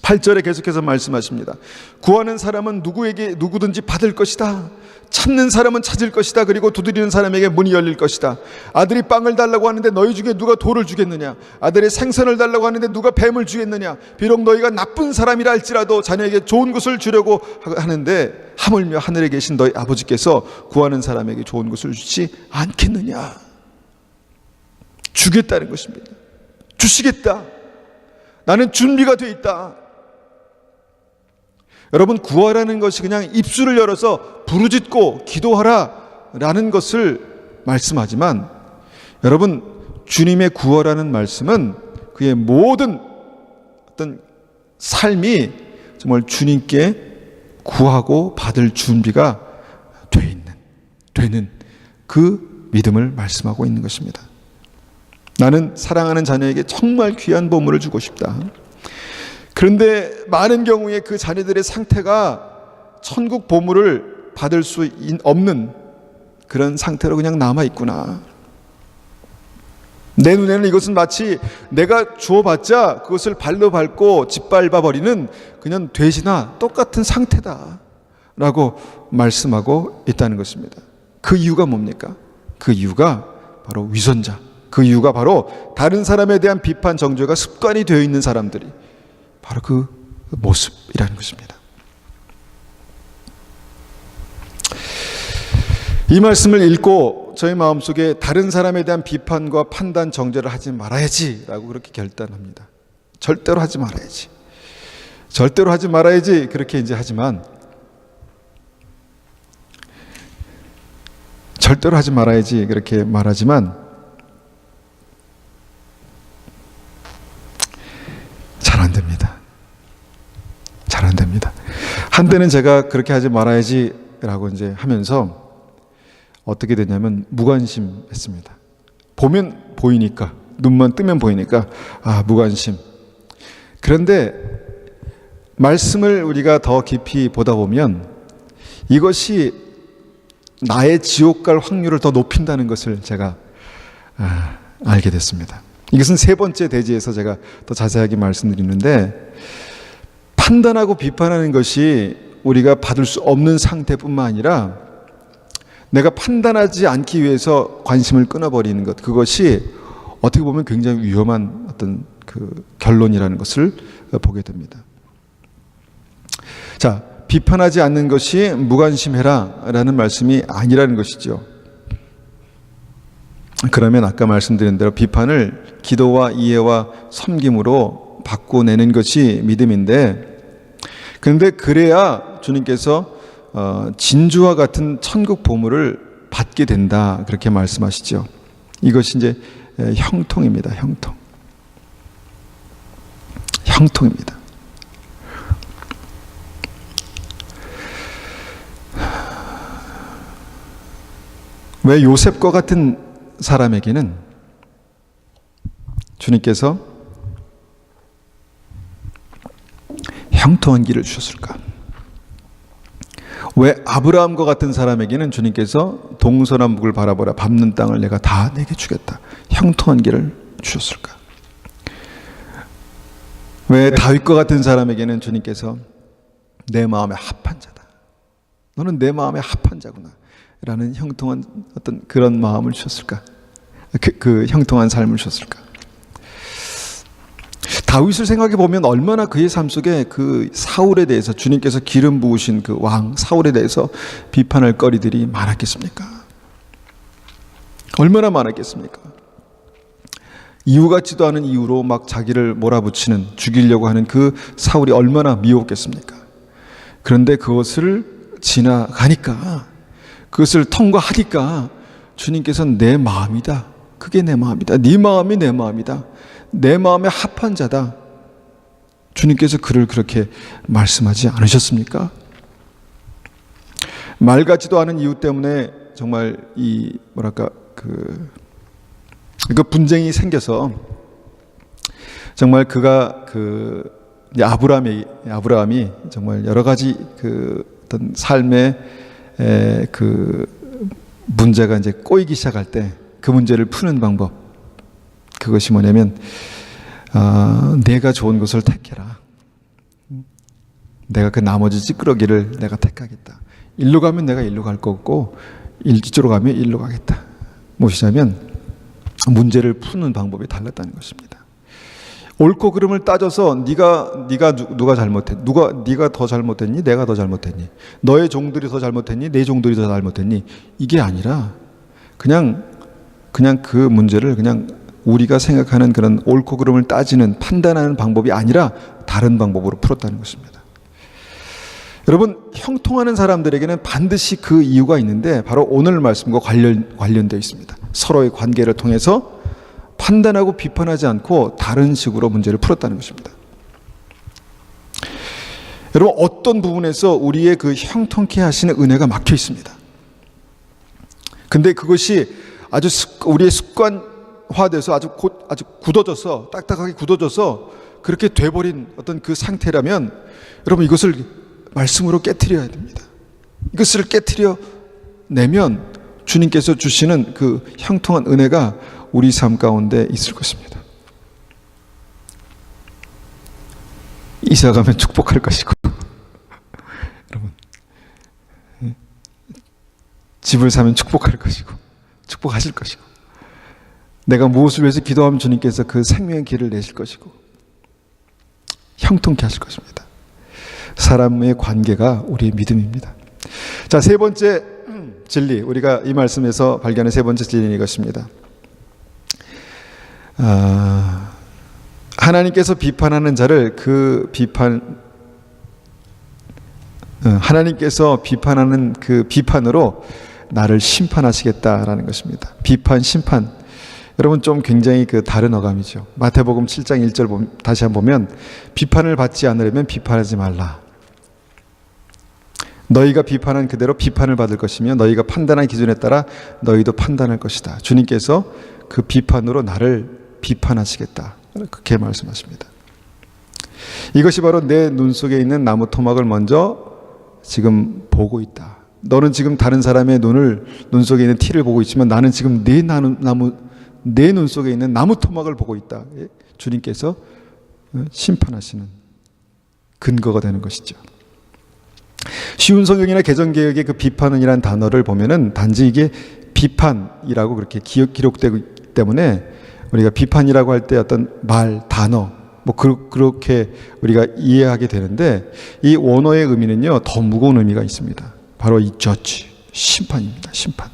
8절에 계속해서 말씀하십니다. 구하는 사람은 누구든지 받을 것이다. 찾는 사람은 찾을 것이다. 그리고 두드리는 사람에게 문이 열릴 것이다. 아들이 빵을 달라고 하는데 너희 중에 누가 돌을 주겠느냐? 아들이 생선을 달라고 하는데 누가 뱀을 주겠느냐? 비록 너희가 나쁜 사람이라 할지라도 자녀에게 좋은 것을 주려고 하는데 하물며 하늘에 계신 너희 아버지께서 구하는 사람에게 좋은 것을 주지 않겠느냐? 주겠다는 것입니다. 주시겠다. 나는 준비가 되어 있다. 여러분, 구하라는 것이 그냥 입술을 열어서 부르짖고 기도하라 라는 것을 말씀하지만, 여러분, 주님의 구하라는 말씀은 그의 모든 어떤 삶이 정말 주님께 구하고 받을 준비가 되는 그 믿음을 말씀하고 있는 것입니다. 나는 사랑하는 자녀에게 정말 귀한 보물을 주고 싶다. 그런데 많은 경우에 그 자녀들의 상태가 천국 보물을 받을 수 없는 그런 상태로 그냥 남아있구나. 내 눈에는 이것은 마치 내가 주어봤자 그것을 발로 밟고 짓밟아버리는 그냥 돼지나 똑같은 상태다 라고 말씀하고 있다는 것입니다. 그 이유가 뭡니까? 그 이유가 바로 위선자, 그 이유가 바로 다른 사람에 대한 비판 정죄가 습관이 되어 있는 사람들이, 바로 그 모습이라는 것입니다. 이 말씀을 읽고 저희 마음속에 다른 사람에 대한 비판과 판단, 정죄를 하지 말아야지라고 그렇게 결단합니다. 절대로 하지 말아야지. 절대로 하지 말아야지. 그렇게 이제 하지만 절대로 하지 말아야지. 그렇게 말하지만 잘 안 됩니다. 잘 안 됩니다. 한때는 제가 그렇게 하지 말아야지라고 이제 하면서 어떻게 되냐면 무관심했습니다. 보면 보이니까, 눈만 뜨면 보이니까 무관심. 그런데 말씀을 우리가 더 깊이 보다 보면 이것이 나의 지옥 갈 확률을 더 높인다는 것을 제가 알게 됐습니다. 이것은 세 번째 대지에서 제가 더 자세하게 말씀드리는데, 판단하고 비판하는 것이 우리가 받을 수 없는 상태뿐만 아니라 내가 판단하지 않기 위해서 관심을 끊어버리는 것, 그것이 어떻게 보면 굉장히 위험한 어떤 그 결론이라는 것을 보게 됩니다. 자, 비판하지 않는 것이 무관심해라 라는 말씀이 아니라는 것이죠. 그러면 아까 말씀드린 대로 비판을 기도와 이해와 섬김으로 바꿔내는 것이 믿음인데, 그런데 그래야 주님께서 진주와 같은 천국 보물을 받게 된다, 그렇게 말씀하시죠. 이것이 이제 형통입니다. 형통입니다. 왜 요셉과 같은 사람에게는 주님께서 형통한 길을 주셨을까? 왜 아브라함과 같은 사람에게는 주님께서 동서남북을 바라보라, 밟는 땅을 내가 다 내게 주겠다, 형통한 길을 주셨을까? 왜 다윗과 같은 사람에게는 주님께서 내 마음에 합한 자다, 너는 내 마음에 합한 자구나 라는 형통한 어떤 그런 마음을 주셨을까? 그 형통한 삶을 주셨을까? 다윗을 생각해 보면 얼마나 그의 삶 속에 그 사울에 대해서, 주님께서 기름 부으신 그 왕 사울에 대해서 비판할 거리들이 많았겠습니까? 얼마나 많았겠습니까? 이유 같지도 않은 이유로 막 자기를 몰아붙이는, 죽이려고 하는 그 사울이 얼마나 미웠겠습니까? 그런데 그것을 지나가니까, 그것을 통과하니까 주님께서는 내 마음이다, 그게 내 마음이다, 네 마음이 내 마음이다, 내 마음에 합한 자다, 주님께서 그를 그렇게 말씀하지 않으셨습니까? 말 같지도 않은 이유 때문에 정말 이 그 분쟁이 생겨서 정말 그가 아브라함이 정말 여러 가지 그 어떤 삶의 그 문제가 이제 꼬이기 시작할 때 그 문제를 푸는 방법, 그것이 뭐냐면 내가 좋은 것을 택해라, 내가 그 나머지 찌끄러기를 내가 택하겠다, 일로 가면 내가 일로 갈 거고 이쪽으로 가면 일로 가겠다. 무엇이냐면 문제를 푸는 방법이 달랐다는 것입니다. 옳고 그름을 따져서 누가 잘못했, 네가 더 잘못했니, 내가 더 잘못했니, 너의 종들이 더 잘못했니, 내 종들이 더 잘못했니, 이게 아니라 그냥 그 문제를 그냥 우리가 생각하는 그런 옳고 그름을 따지는, 판단하는 방법이 아니라 다른 방법으로 풀었다는 것입니다. 여러분, 형통하는 사람들에게는 반드시 그 이유가 있는데 바로 오늘 말씀과 관련되어 있습니다. 서로의 관계를 통해서 판단하고 비판하지 않고 다른 식으로 문제를 풀었다는 것입니다. 여러분, 어떤 부분에서 우리의 그 형통케 하시는 은혜가 막혀 있습니다. 근데 그것이 아주 우리의 습관화돼서 아주 굳어져서, 딱딱하게 굳어져서 그렇게 돼버린 어떤 그 상태라면 여러분, 이것을 말씀으로 깨트려야 됩니다. 이것을 깨트려 내면 주님께서 주시는 그 형통한 은혜가 우리 삶 가운데 있을 것입니다. 이사 가면 축복할 것이고, 여러분, 집을 사면 축복할 것이고, 축복하실 것이고, 내가 무엇을 위해서 기도하면 주님께서 그 생명의 길을 내실 것이고, 형통케 하실 것입니다. 사람의 관계가 우리의 믿음입니다. 자, 세 번째 진리, 우리가 이 말씀에서 발견한 세 번째 진리는 이것입니다. 하나님께서 비판하는 자를 하나님께서 비판하는 그 비판으로 나를 심판하시겠다라는 것입니다. 비판, 심판. 여러분 좀 굉장히 그 다른 어감이죠. 마태복음 7장 1절 다시 한번 보면 비판을 받지 않으려면 비판하지 말라. 너희가 비판한 그대로 비판을 받을 것이며 너희가 판단한 기준에 따라 너희도 판단할 것이다. 주님께서 그 비판으로 나를 비판하시겠다. 그렇게 말씀하십니다. 이것이 바로 내 눈 속에 있는 나무 토막을 먼저 지금 보고 있다. 너는 지금 다른 사람의 눈 속에 있는 티를 보고 있지만 나는 지금 내 눈 속에 있는 나무 토막을 보고 있다. 주님께서 심판하시는 근거가 되는 것이죠. 쉬운 성경이나 개정개혁의 그 비판이라는 단어를 보면은 단지 이게 비판이라고 그렇게 기록되기 때문에 우리가 비판이라고 할 때 어떤 말, 단어, 그렇게 우리가 이해하게 되는데 이 원어의 의미는요, 더 무거운 의미가 있습니다. 바로 이 judge, 심판입니다. 심판.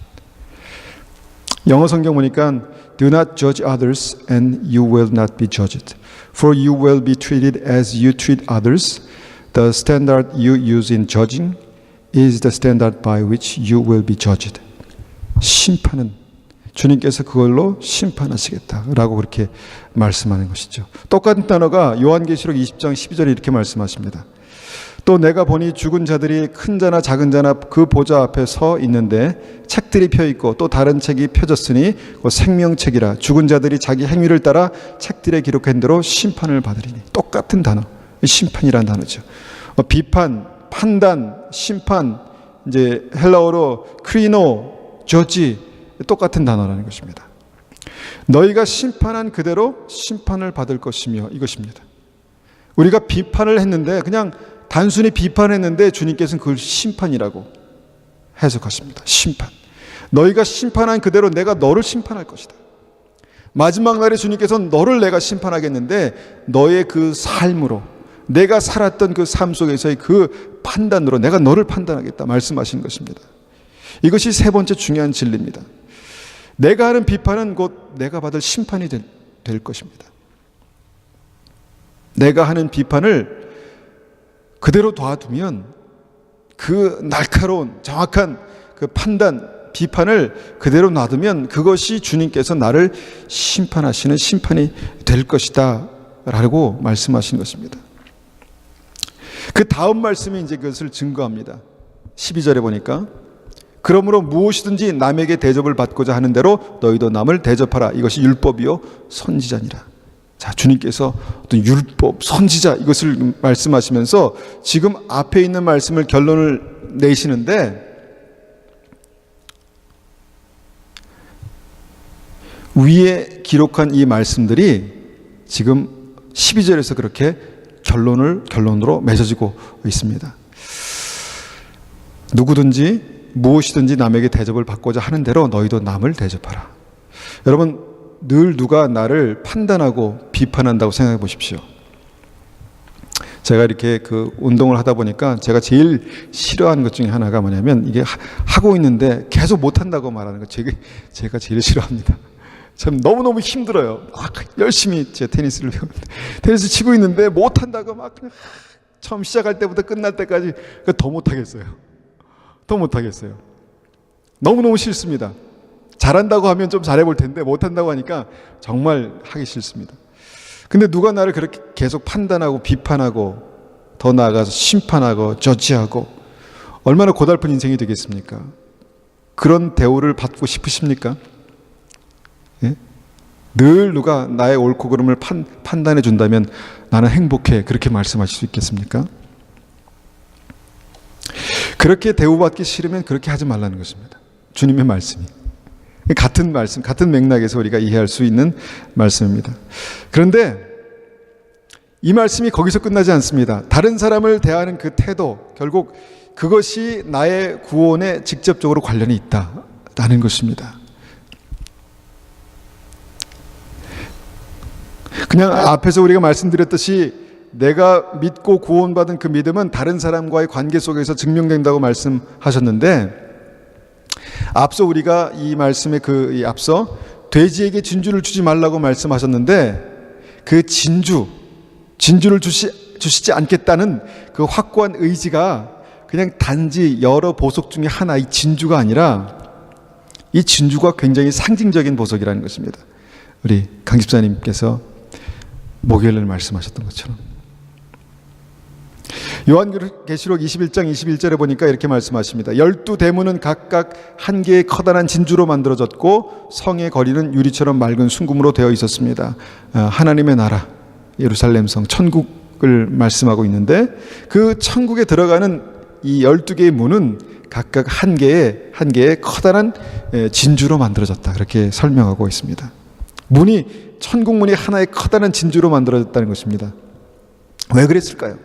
영어 성경 보니까 Do not judge others and you will not be judged. For you will be treated as you treat others. The standard you use in judging is the standard by which you will be judged. 심판은 주님께서 그걸로 심판하시겠다라고 그렇게 말씀하는 것이죠. 똑같은 단어가 요한계시록 20장 12절에 이렇게 말씀하십니다. 또 내가 보니 죽은 자들이 큰 자나 작은 자나 그 보좌 앞에 서 있는데 책들이 펴 있고 또 다른 책이 펴졌으니 그 생명책이라 죽은 자들이 자기 행위를 따라 책들에 기록한 대로 심판을 받으리니. 똑같은 단어, 심판이라는 단어죠. 비판, 판단, 심판, 이제 헬라어로 크리노, 저지, 똑같은 단어라는 것입니다. 너희가 심판한 그대로 심판을 받을 것이며 이것입니다. 우리가 비판을 했는데 그냥 단순히 비판했는데 주님께서는 그걸 심판이라고 해석하십니다. 심판. 너희가 심판한 그대로 내가 너를 심판할 것이다. 마지막 날에 주님께서는 너를 내가 심판하겠는데 너의 그 삶으로 내가 살았던 그 삶 속에서의 그 판단으로 내가 너를 판단하겠다 말씀하시는 것입니다. 이것이 세 번째 중요한 진리입니다. 내가 하는 비판은 곧 내가 받을 심판이 될 것입니다. 내가 하는 비판을 그대로 놔두면 그 날카로운 정확한 그 판단, 비판을 그대로 놔두면 그것이 주님께서 나를 심판하시는 심판이 될 것이다 라고 말씀하신 것입니다. 그 다음 말씀이 이제 그것을 증거합니다. 12절에 보니까 그러므로 무엇이든지 남에게 대접을 받고자 하는 대로 너희도 남을 대접하라. 이것이 율법이요 선지자니라. 자, 주님께서 어떤 율법, 선지자 이것을 말씀하시면서 지금 앞에 있는 말씀을 결론을 내시는데 위에 기록한 이 말씀들이 지금 12절에서 그렇게 결론으로 맺어지고 있습니다. 누구든지 무엇이든지 남에게 대접을 받고자 하는 대로 너희도 남을 대접하라. 여러분 늘 누가 나를 판단하고 비판한다고 생각해 보십시오. 제가 이렇게 그 운동을 하다 보니까 제가 제일 싫어하는 것 중에 하나가 뭐냐면 이게 하고 있는데 계속 못한다고 말하는 거 제가 제일 싫어합니다. 참 너무너무 힘들어요. 열심히 제 테니스를 배우는데 테니스 치고 있는데 못한다고 막 처음 시작할 때부터 끝날 때까지 더 못하겠어요. 더 못하겠어요. 너무너무 싫습니다. 잘한다고 하면 좀 잘해볼 텐데 못한다고 하니까 정말 하기 싫습니다. 근데 누가 나를 그렇게 계속 판단하고 비판하고 더 나아가서 심판하고 저지하고 얼마나 고달픈 인생이 되겠습니까? 그런 대우를 받고 싶으십니까? 예? 늘 누가 나의 옳고 그름을 판단해 준다면 나는 행복해 그렇게 말씀하실 수 있겠습니까? 그렇게 대우받기 싫으면 그렇게 하지 말라는 것입니다. 주님의 말씀이. 같은 말씀, 같은 맥락에서 우리가 이해할 수 있는 말씀입니다. 그런데 이 말씀이 거기서 끝나지 않습니다. 다른 사람을 대하는 그 태도, 결국 그것이 나의 구원에 직접적으로 관련이 있다라는 것입니다. 그냥 앞에서 우리가 말씀드렸듯이 내가 믿고 구원받은 그 믿음은 다른 사람과의 관계 속에서 증명된다고 말씀하셨는데, 앞서 우리가 이 말씀에 앞서 돼지에게 진주를 주지 말라고 말씀하셨는데, 그 진주를 주시지 않겠다는 그 확고한 의지가 그냥 단지 여러 보석 중에 하나, 이 진주가 아니라 이 진주가 굉장히 상징적인 보석이라는 것입니다. 우리 강 집사님께서 목요일날 말씀하셨던 것처럼. 요한계시록 21장 21절에 보니까 이렇게 말씀하십니다. 12대문은 각각 한 개의 커다란 진주로 만들어졌고 성의 거리는 유리처럼 맑은 순금으로 되어 있었습니다. 하나님의 나라, 예루살렘 성, 천국을 말씀하고 있는데, 그 천국에 들어가는 이 12개의 문은 각각 한 개의 커다란 진주로 만들어졌다, 그렇게 설명하고 있습니다. 천국 문이 하나의 커다란 진주로 만들어졌다는 것입니다. 왜 그랬을까요?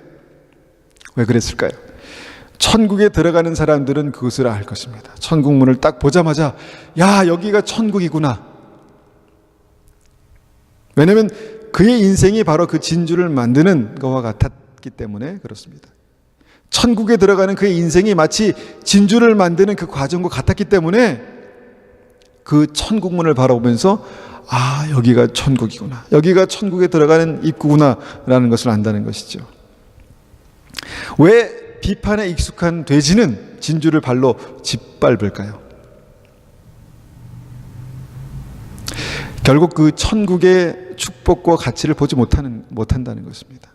천국에 들어가는 사람들은 그것을 알 것입니다. 천국 문을 딱 보자마자, 야, 여기가 천국이구나. 왜냐하면 그의 인생이 바로 그 진주를 만드는 것과 같았기 때문에 그렇습니다. 천국에 들어가는 그의 인생이 마치 진주를 만드는 그 과정과 같았기 때문에 그 천국 문을 바라보면서, 아, 여기가 천국이구나, 여기가 천국에 들어가는 입구구나 라는 것을 안다는 것이죠. 왜 비판에 익숙한 돼지는 진주를 발로 짓밟을까요? 결국 그 천국의 축복과 가치를 보지 못한다는 것입니다.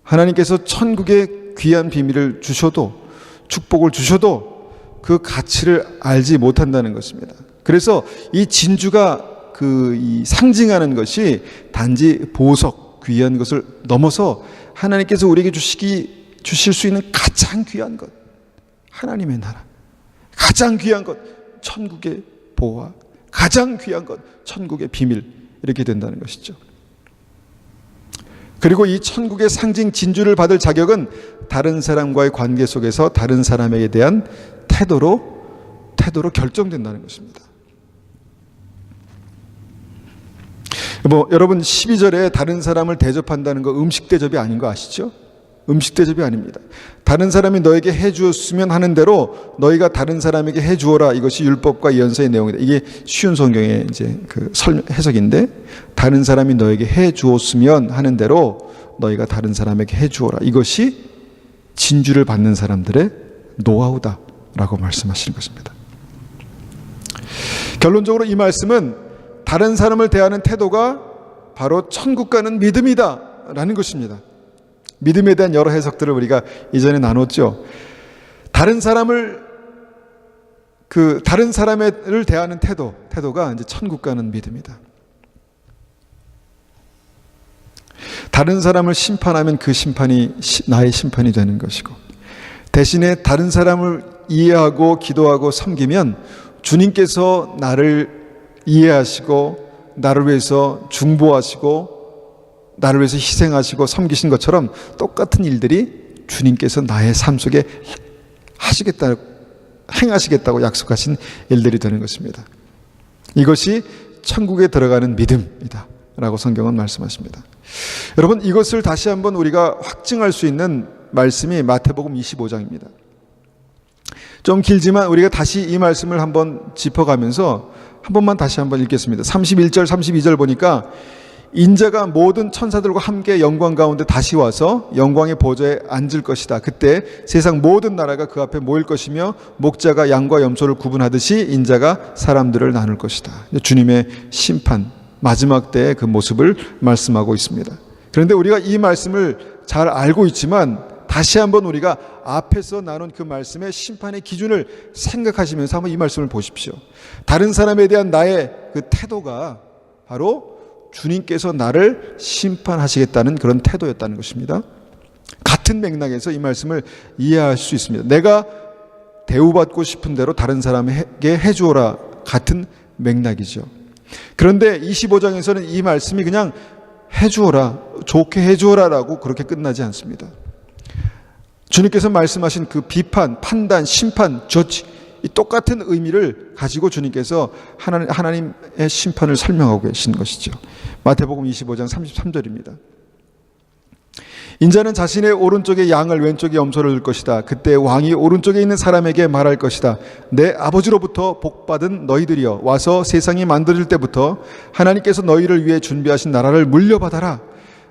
하나님께서 천국의 귀한 비밀을 주셔도, 축복을 주셔도 그 가치를 알지 못한다는 것입니다. 그래서 이 진주가 이 상징하는 것이 단지 보석, 귀한 것을 넘어서 하나님께서 우리에게 주실 수 있는 가장 귀한 것, 하나님의 나라, 가장 귀한 것, 천국의 보화, 가장 귀한 것, 천국의 비밀, 이렇게 된다는 것이죠. 그리고 이 천국의 상징 진주를 받을 자격은 다른 사람과의 관계 속에서 다른 사람에 대한 태도로 결정된다는 것입니다. 여러분 12절에 다른 사람을 대접한다는 거 음식 대접이 아닌 거 아시죠? 음식 대접이 아닙니다. 다른 사람이 너에게 해주었으면 하는 대로 너희가 다른 사람에게 해주어라. 이것이 율법과 예언서의 내용이다. 이게 쉬운 성경의 이제 해석인데, 다른 사람이 너에게 해주었으면 하는 대로 너희가 다른 사람에게 해주어라. 이것이 진주를 받는 사람들의 노하우다라고 말씀하시는 것입니다. 결론적으로 이 말씀은 다른 사람을 대하는 태도가 바로 천국 가는 믿음이다라는 것입니다. 믿음에 대한 여러 해석들을 우리가 이전에 나눴죠. 다른 사람을 대하는 태도가 이제 천국 가는 믿음이다. 다른 사람을 심판하면 그 심판이 나의 심판이 되는 것이고, 대신에 다른 사람을 이해하고 기도하고 섬기면 주님께서 나를 이해하시고 나를 위해서 중보하시고 나를 위해서 희생하시고 섬기신 것처럼 똑같은 일들이 주님께서 나의 삶 속에 행하시겠다고 약속하신 일들이 되는 것입니다. 이것이 천국에 들어가는 믿음이다 라고 성경은 말씀하십니다. 여러분, 이것을 다시 한번 우리가 확증할 수 있는 말씀이 마태복음 25장입니다. 좀 길지만 우리가 다시 이 말씀을 한번 짚어가면서 한 번만 다시 한번 읽겠습니다. 31절 32절 보니까, 인자가 모든 천사들과 함께 영광 가운데 다시 와서 영광의 보좌에 앉을 것이다. 그때 세상 모든 나라가 그 앞에 모일 것이며 목자가 양과 염소를 구분하듯이 인자가 사람들을 나눌 것이다. 주님의 심판, 마지막 때의 그 모습을 말씀하고 있습니다. 그런데 우리가 이 말씀을 잘 알고 있지만 다시 한번 우리가 앞에서 나눈 그 말씀의 심판의 기준을 생각하시면서 한번 이 말씀을 보십시오. 다른 사람에 대한 나의 그 태도가 바로 주님께서 나를 심판하시겠다는 그런 태도였다는 것입니다. 같은 맥락에서 이 말씀을 이해할 수 있습니다. 내가 대우받고 싶은 대로 다른 사람에게 해주어라, 같은 맥락이죠. 그런데 25장에서는 이 말씀이 그냥 해주어라, 좋게 해주어라라고 그렇게 끝나지 않습니다. 주님께서 말씀하신 그 비판, 판단, 심판, 저지, 이 똑같은 의미를 가지고 주님께서 하나님의 심판을 설명하고 계신 것이죠. 마태복음 25장 33절입니다. 인자는 자신의 오른쪽에 양을 왼쪽에 염소를 둘 것이다. 그때 왕이 오른쪽에 있는 사람에게 말할 것이다. 내 아버지로부터 복받은 너희들이여, 와서 세상이 만들어질 때부터 하나님께서 너희를 위해 준비하신 나라를 물려받아라.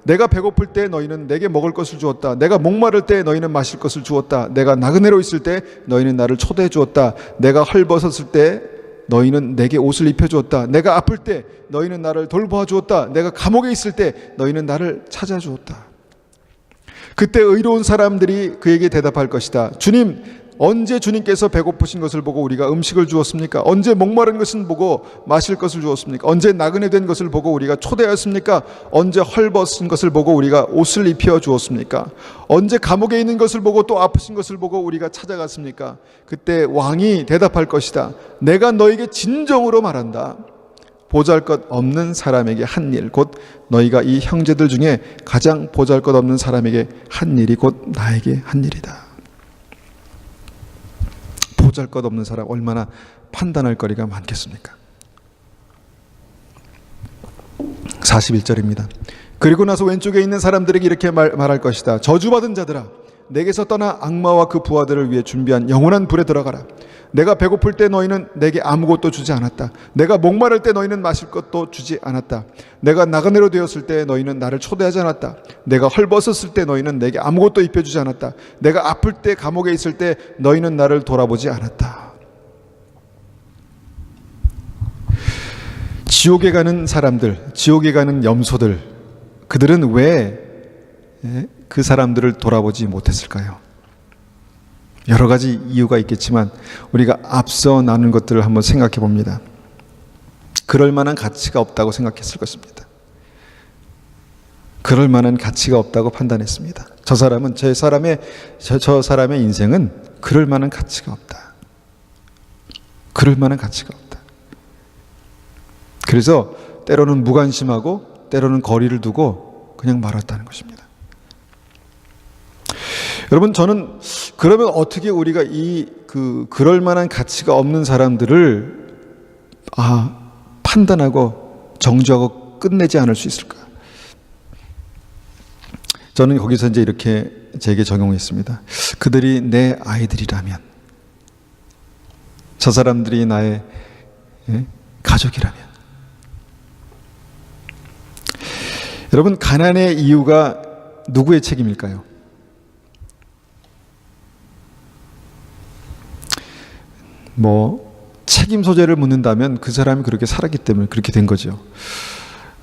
내가 배고플 때 너희는 내게 먹을 것을 주었다. 내가 목마를 때 너희는 마실 것을 주었다. 내가 나그네로 있을 때 너희는 나를 초대해 주었다. 내가 헐벗었을 때 너희는 내게 옷을 입혀주었다. 내가 아플 때 너희는 나를 돌보아 주었다. 내가 감옥에 있을 때 너희는 나를 찾아주었다. 그때 의로운 사람들이 그에게 대답할 것이다. 주님, 언제 주님께서 배고프신 것을 보고 우리가 음식을 주었습니까? 언제 목마른 것을 보고 마실 것을 주었습니까? 언제 나그네 된 것을 보고 우리가 초대하였습니까? 언제 헐벗은 것을 보고 우리가 옷을 입혀 주었습니까? 언제 감옥에 있는 것을 보고 또 아프신 것을 보고 우리가 찾아갔습니까? 그때 왕이 대답할 것이다. 내가 너에게 진정으로 말한다. 보잘것없는 사람에게 한 일, 곧 너희가 이 형제들 중에 가장 보잘것없는 사람에게 한 일이 곧 나에게 한 일이다. 보잘것없는 사람, 얼마나 판단할 거리가 많겠습니까? 41절입니다. 그리고 나서 왼쪽에 있는 사람들에게 이렇게 말할 것이다. 저주받은 자들아, 내게서 떠나 악마와 그 부하들을 위해 준비한 영원한 불에 들어가라. 내가 배고플 때 너희는 내게 아무것도 주지 않았다. 내가 목마를 때 너희는 마실 것도 주지 않았다. 내가 나그네로 되었을 때 너희는 나를 초대하지 않았다. 내가 헐벗었을 때 너희는 내게 아무것도 입혀주지 않았다. 내가 아플 때 감옥에 있을 때 너희는 나를 돌아보지 않았다. 지옥에 가는 사람들, 지옥에 가는 염소들, 그들은 왜 그 사람들을 돌아보지 못했을까요? 여러 가지 이유가 있겠지만 우리가 앞서 나눈 것들을 한번 생각해 봅니다. 그럴 만한 가치가 없다고 생각했을 것입니다. 그럴 만한 가치가 없다고 판단했습니다. 저 사람의 인생은 그럴 만한 가치가 없다. 그럴 만한 가치가 없다. 그래서 때로는 무관심하고 때로는 거리를 두고 그냥 말았다는 것입니다. 여러분, 저는 그러면 어떻게 우리가 그럴 만한 가치가 없는 사람들을 판단하고 정죄하고 끝내지 않을 수 있을까? 저는 거기서 이제 이렇게 제게 적용했습니다. 그들이 내 아이들이라면, 저 사람들이 나의 가족이라면. 여러분, 가난의 이유가 누구의 책임일까요? 책임 소재를 묻는다면 그 사람이 그렇게 살았기 때문에 그렇게 된 거죠.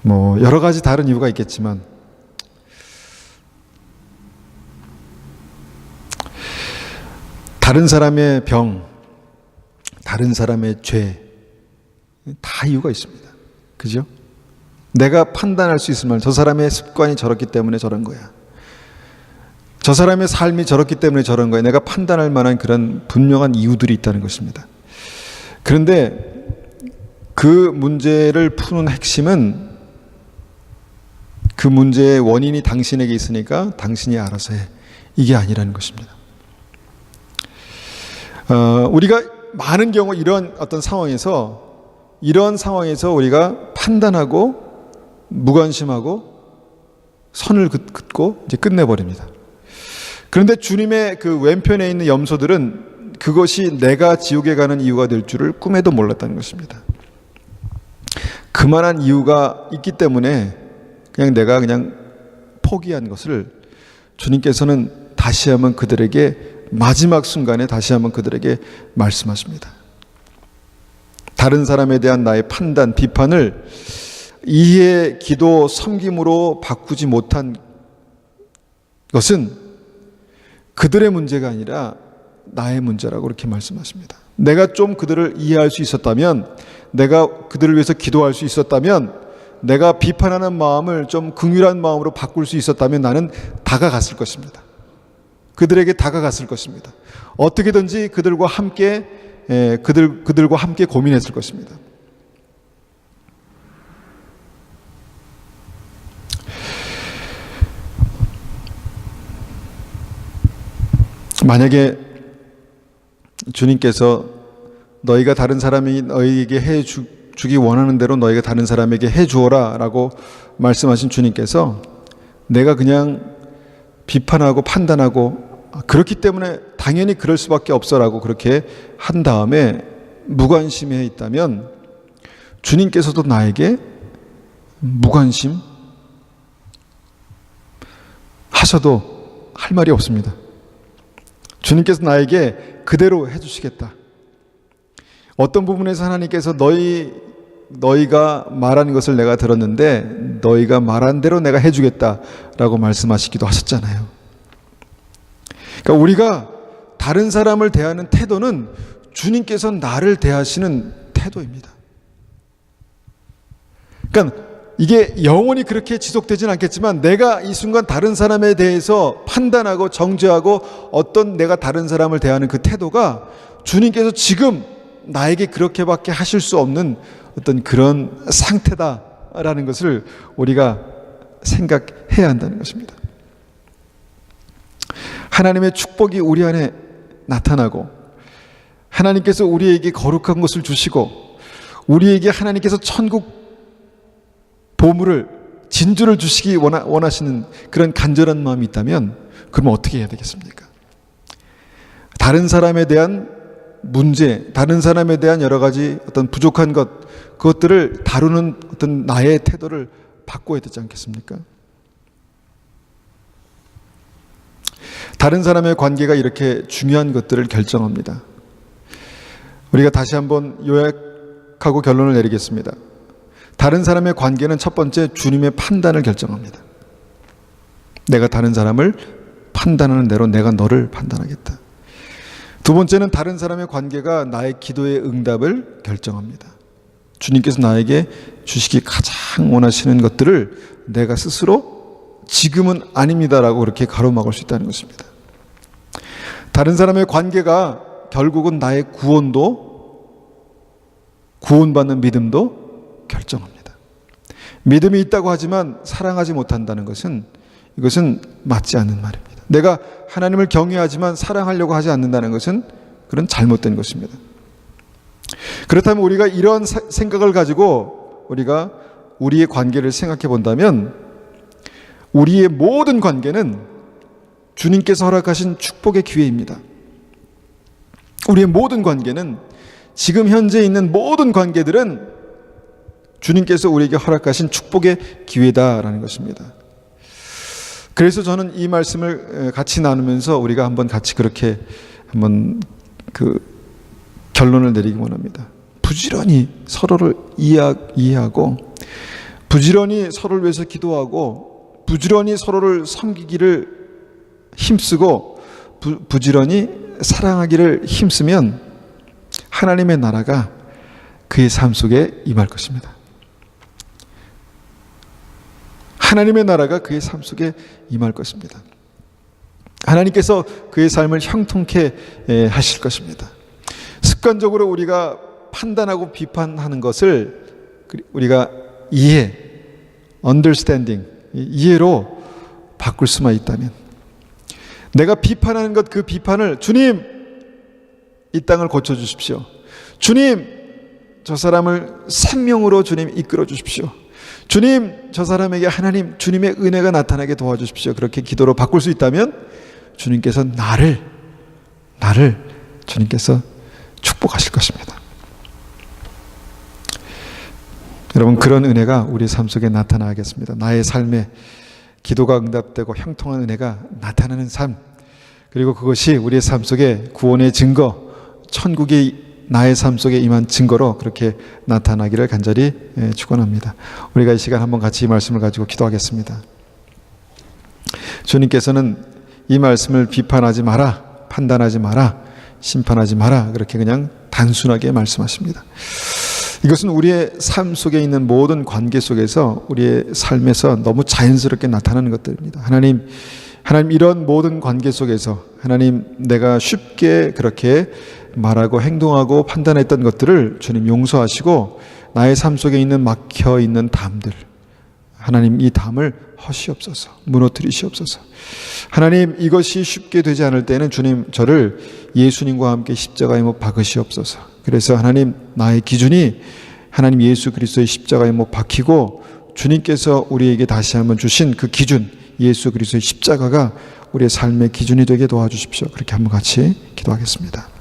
여러 가지 다른 이유가 있겠지만, 다른 사람의 병, 다른 사람의 죄, 다 이유가 있습니다. 그죠? 내가 판단할 수 있을 만한, 저 사람의 습관이 저렇기 때문에 저런 거야. 저 사람의 삶이 저렇기 때문에 저런 거예요. 내가 판단할 만한 그런 분명한 이유들이 있다는 것입니다. 그런데 그 문제를 푸는 핵심은 그 문제의 원인이 당신에게 있으니까 당신이 알아서 해. 이게 아니라는 것입니다. 우리가 많은 경우 이런 어떤 상황에서 우리가 판단하고 무관심하고 선을 긋고 이제 끝내버립니다. 그런데 주님의 그 왼편에 있는 염소들은 그것이 내가 지옥에 가는 이유가 될 줄을 꿈에도 몰랐다는 것입니다. 그만한 이유가 있기 때문에 내가 포기한 것을 주님께서는 다시 한번 그들에게, 마지막 순간에 다시 한번 그들에게 말씀하십니다. 다른 사람에 대한 나의 판단, 비판을 이해, 기도, 섬김으로 바꾸지 못한 것은 그들의 문제가 아니라 나의 문제라고 그렇게 말씀하십니다. 내가 좀 그들을 이해할 수 있었다면, 내가 그들을 위해서 기도할 수 있었다면, 내가 비판하는 마음을 좀 긍휼한 마음으로 바꿀 수 있었다면 나는 다가갔을 것입니다. 그들에게 다가갔을 것입니다. 어떻게든지 그들과 함께 고민했을 것입니다. 만약에 주님께서 너희가 다른 사람이 너희에게 해주기 원하는 대로 너희가 다른 사람에게 해주어라 라고 말씀하신 주님께서 내가 그냥 비판하고 판단하고 그렇기 때문에 당연히 그럴 수밖에 없어라고 그렇게 한 다음에 무관심해 있다면 주님께서도 나에게 무관심 하셔도 할 말이 없습니다. 주님께서 나에게 그대로 해주시겠다. 어떤 부분에서 하나님께서 너희가 말한 것을 내가 들었는데 너희가 말한 대로 내가 해주겠다라고 말씀하시기도 하셨잖아요. 그러니까 우리가 다른 사람을 대하는 태도는 주님께서 나를 대하시는 태도입니다. 그러니까 이게 영원히 그렇게 지속되지는 않겠지만 내가 이 순간 다른 사람에 대해서 판단하고 정죄하고 어떤 내가 다른 사람을 대하는 그 태도가 주님께서 지금 나에게 그렇게밖에 하실 수 없는 어떤 그런 상태다라는 것을 우리가 생각해야 한다는 것입니다. 하나님의 축복이 우리 안에 나타나고 하나님께서 우리에게 거룩한 것을 주시고 우리에게 하나님께서 천국 보물을 진주를 주시기 원하시는 그런 간절한 마음이 있다면 그러면 어떻게 해야 되겠습니까? 다른 사람에 대한 문제, 다른 사람에 대한 여러 가지 어떤 부족한 그것들을 다루는 어떤 나의 태도를 바꿔야 되지 않겠습니까? 다른 사람의 관계가 이렇게 중요한 것들을 결정합니다. 우리가 다시 한번 요약하고 결론을 내리겠습니다. 다른 사람의 관계는 첫 번째 주님의 판단을 결정합니다. 내가 다른 사람을 판단하는 대로 내가 너를 판단하겠다. 두 번째는 다른 사람의 관계가 나의 기도의 응답을 결정합니다. 주님께서 나에게 주시기 가장 원하시는 것들을 내가 스스로 지금은 아닙니다라고 그렇게 가로막을 수 있다는 것입니다. 다른 사람의 관계가 결국은 나의 구원받는 믿음도 결정합니다. 믿음이 있다고 하지만 사랑하지 못한다는 이것은 맞지 않는 말입니다. 내가 하나님을 경외하지만 사랑하려고 하지 않는다는 것은 그런 잘못된 것입니다. 그렇다면 우리가 이런 생각을 가지고 우리가 우리의 관계를 생각해 본다면 우리의 모든 관계는 주님께서 허락하신 축복의 기회입니다. 우리의 모든 관계는 지금 현재 있는 모든 관계들은 주님께서 우리에게 허락하신 축복의 기회다라는 것입니다. 그래서 저는 이 말씀을 같이 나누면서 우리가 한번 같이 그렇게 한번 그 결론을 내리기 원합니다. 부지런히 서로를 이해하고 부지런히 서로를 위해서 기도하고 부지런히 서로를 섬기기를 힘쓰고 부지런히 사랑하기를 힘쓰면 하나님의 나라가 그의 삶 속에 임할 것입니다. 하나님의 나라가 그의 삶 속에 임할 것입니다. 하나님께서 그의 삶을 형통케 하실 것입니다. 습관적으로 우리가 판단하고 비판하는 것을 우리가 understanding, 이해로 바꿀 수만 있다면 내가 비판하는 것 그 비판을 주님 이 땅을 고쳐주십시오. 주님 저 사람을 생명으로 주님 이끌어 주십시오. 주님 저 사람에게 하나님 주님의 은혜가 나타나게 도와주십시오. 그렇게 기도로 바꿀 수 있다면 주님께서 나를 주님께서 축복하실 것입니다. 여러분 그런 은혜가 우리 삶 속에 나타나겠습니다. 나의 삶에 기도가 응답되고 형통한 은혜가 나타나는 삶, 그리고 그것이 우리의 삶 속에 구원의 증거, 천국이 나의 삶 속에 임한 증거로 그렇게 나타나기를 간절히 축원합니다. 우리가 이 시간 한번 같이 이 말씀을 가지고 기도하겠습니다. 주님께서는 이 말씀을 비판하지 마라, 판단하지 마라, 심판하지 마라 그렇게 그냥 단순하게 말씀하십니다. 이것은 우리의 삶 속에 있는 모든 관계 속에서 우리의 삶에서 너무 자연스럽게 나타나는 것들입니다. 하나님 이런 모든 관계 속에서 하나님 내가 쉽게 그렇게 말하고 행동하고 판단했던 것들을 주님 용서하시고 나의 삶 속에 있는 막혀있는 담들 하나님 이 담을 허시옵소서, 무너뜨리시옵소서. 하나님 이것이 쉽게 되지 않을 때는 주님 저를 예수님과 함께 십자가에 못 박으시옵소서. 그래서 하나님 나의 기준이 하나님 예수 그리스도의 십자가에 못 박히고 주님께서 우리에게 다시 한번 주신 그 기준 예수 그리스도의 십자가가 우리의 삶의 기준이 되게 도와주십시오. 그렇게 한번 같이 기도하겠습니다.